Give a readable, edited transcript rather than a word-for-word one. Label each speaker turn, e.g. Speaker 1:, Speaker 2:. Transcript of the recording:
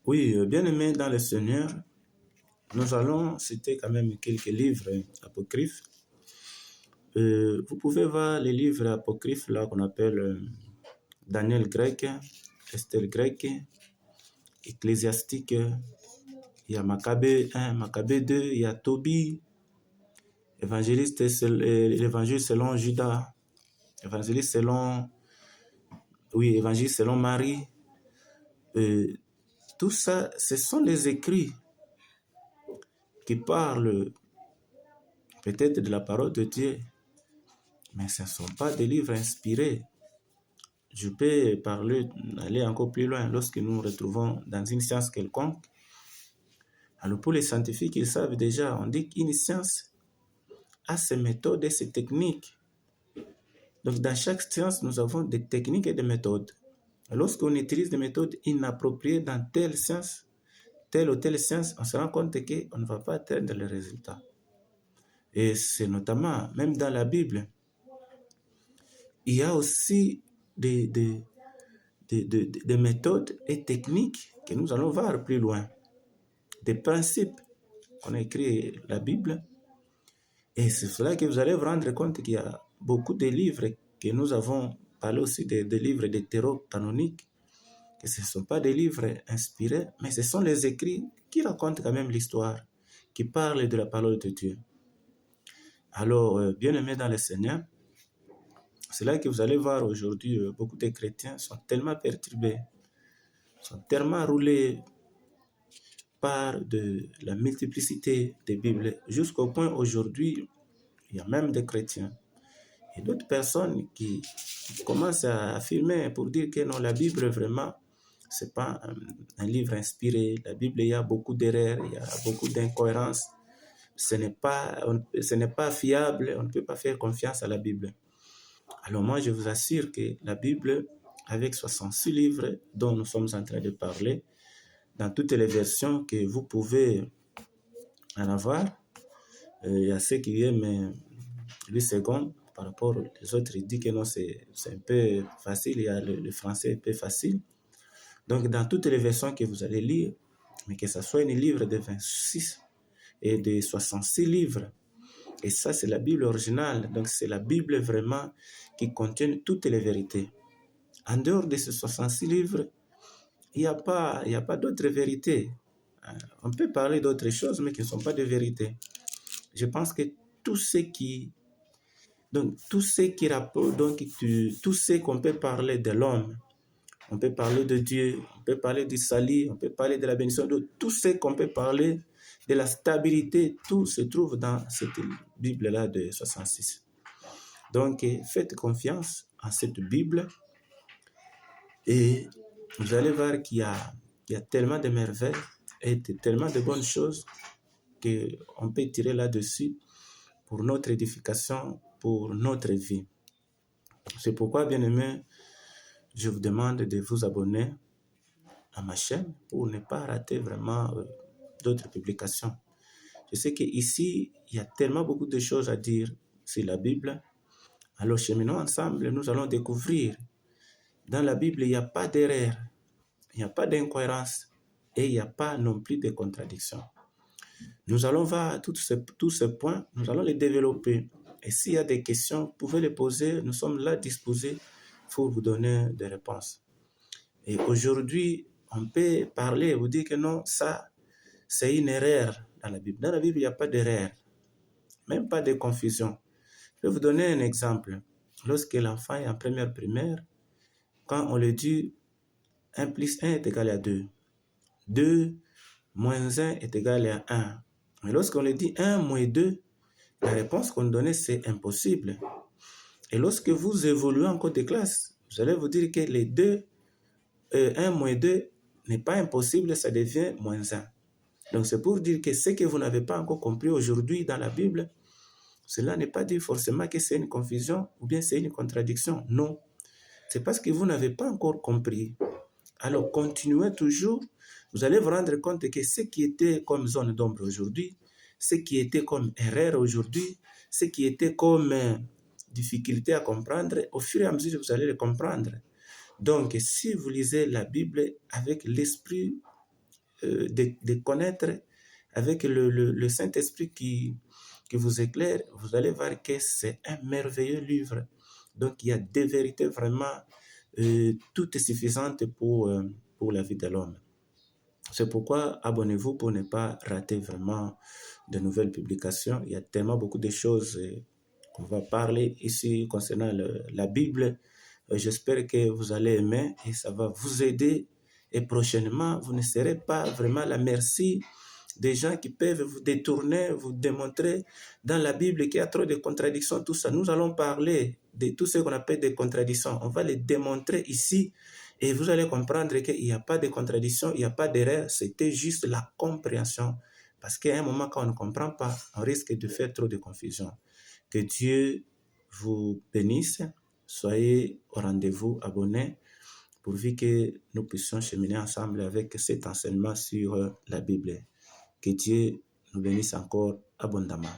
Speaker 1: Oui, bien-aimés dans le Seigneur, nous allons citer quand même quelques livres apocryphes. Vous pouvez voir les livres apocryphes là qu'on appelle Daniel grec, Esther grec, Ecclésiastique, il y a Maccabée 1, Maccabée 2, il y a Tobie, l'évangile selon Judas, évangile selon Marie. Tout ça, ce sont les écrits qui parlent peut-être de la parole de Dieu, mais ce ne sont pas des livres inspirés. Je peux aller encore plus loin lorsque nous nous retrouvons dans une science quelconque. Alors pour les scientifiques, ils savent déjà, on dit qu'une science a ses méthodes et ses techniques. Donc dans chaque science, nous avons des techniques et des méthodes. Lorsqu'on utilise des méthodes inappropriées dans telle ou telle science, on se rend compte qu'on ne va pas atteindre les résultats. Et c'est notamment, même dans la Bible, il y a aussi des méthodes et techniques que nous allons voir plus loin. Des principes qu'on a écrit la Bible. Et c'est cela que vous allez vous rendre compte qu'il y a beaucoup de livres que nous avons parlé aussi des livres deutérocanoniques, que ce ne sont pas des livres inspirés, mais ce sont les écrits qui racontent quand même l'histoire, qui parlent de la parole de Dieu. Alors, bien-aimés dans le Seigneur, c'est là que vous allez voir aujourd'hui, beaucoup de chrétiens sont tellement perturbés, sont tellement roulés par de la multiplicité des Bibles, jusqu'au point aujourd'hui, il y a même des chrétiens et d'autres personnes qui commencent à affirmer pour dire que non, la Bible vraiment, c'est pas un livre inspiré. La Bible, il y a beaucoup d'erreurs, il y a beaucoup d'incohérences. Ce n'est pas fiable, on ne peut pas faire confiance à la Bible. Alors moi, je vous assure que la Bible, avec 66 livres dont nous sommes en train de parler, dans toutes les versions que vous pouvez en avoir, il y a ceux qui aiment 8 secondes par rapport aux autres, ils disent que non, c'est un peu facile, il y a le français un peu facile. Donc, dans toutes les versions que vous allez lire, mais que ce soit un livre de 26 et de 66 livres, et ça, c'est la Bible originale. Donc, c'est la Bible vraiment qui contient toutes les vérités. En dehors de ces 66 livres, il n'y a pas d'autres vérités. On peut parler d'autres choses, mais qui ne sont pas de vérité. Je pense que tout ce qu'on peut parler de l'homme, on peut parler de Dieu, on peut parler du salut, on peut parler de la bénédiction, de tout ce qu'on peut parler de la stabilité, tout se trouve dans cette Bible-là de 66. Donc, faites confiance en cette Bible et vous allez voir qu'il y a tellement de merveilles et tellement de bonnes choses qu'on peut tirer là-dessus pour notre édification, pour notre vie. C'est pourquoi, bien-aimés, je vous demande de vous abonner à ma chaîne pour ne pas rater vraiment d'autres publications. Je sais qu'ici, il y a tellement beaucoup de choses à dire sur la Bible. Alors, cheminons ensemble, nous allons découvrir. Dans la Bible, il n'y a pas d'erreur, il n'y a pas d'incohérence et il n'y a pas non plus de contradiction. Nous allons voir tous ces points, nous allons les développer. Et s'il y a des questions, vous pouvez les poser. Nous sommes là disposés pour vous donner des réponses. Et aujourd'hui, on peut parler et vous dire que non, ça, c'est une erreur dans la Bible. Dans la Bible, il n'y a pas d'erreur, même pas de confusion. Je vais vous donner un exemple. Lorsque l'enfant est en première primaire, quand on lui dit 1 plus 1 est égal à 2, 2 moins 1 est égal à 1. Mais lorsqu'on lui dit 1 moins 2, la réponse qu'on donnait, c'est impossible. Et lorsque vous évoluez en cours de classe, vous allez vous dire que les 1 moins 2 n'est pas impossible, ça devient moins 1. Donc c'est pour dire que ce que vous n'avez pas encore compris aujourd'hui dans la Bible, cela n'est pas dire forcément que c'est une confusion ou bien c'est une contradiction. Non, c'est parce que vous n'avez pas encore compris. Alors continuez toujours, vous allez vous rendre compte que ce qui était comme zone d'ombre aujourd'hui, ce qui était comme erreur aujourd'hui, ce qui était comme difficulté à comprendre, au fur et à mesure vous allez le comprendre. Donc si vous lisez la Bible avec l'esprit de connaître avec le Saint-Esprit qui vous éclaire, vous allez voir que c'est un merveilleux livre. Donc, il y a des vérités vraiment toutes suffisantes pour la vie de l'homme. C'est pourquoi abonnez-vous pour ne pas rater vraiment de nouvelles publications. Il y a tellement beaucoup de choses qu'on va parler ici concernant la Bible. J'espère que vous allez aimer et ça va vous aider. Et prochainement, vous ne serez pas vraiment à la merci des gens qui peuvent vous détourner, vous démontrer dans la Bible qu'il y a trop de contradictions, tout ça. Nous allons parler de tout ce qu'on appelle des contradictions. On va les démontrer ici et vous allez comprendre qu'il n'y a pas de contradiction, il n'y a pas d'erreur, c'était juste la compréhension. Parce qu'à un moment, quand on ne comprend pas, on risque de faire trop de confusion. Que Dieu vous bénisse. Soyez au rendez-vous, abonnés, pourvu que nous puissions cheminer ensemble avec cet enseignement sur la Bible. Que Dieu nous bénisse encore abondamment.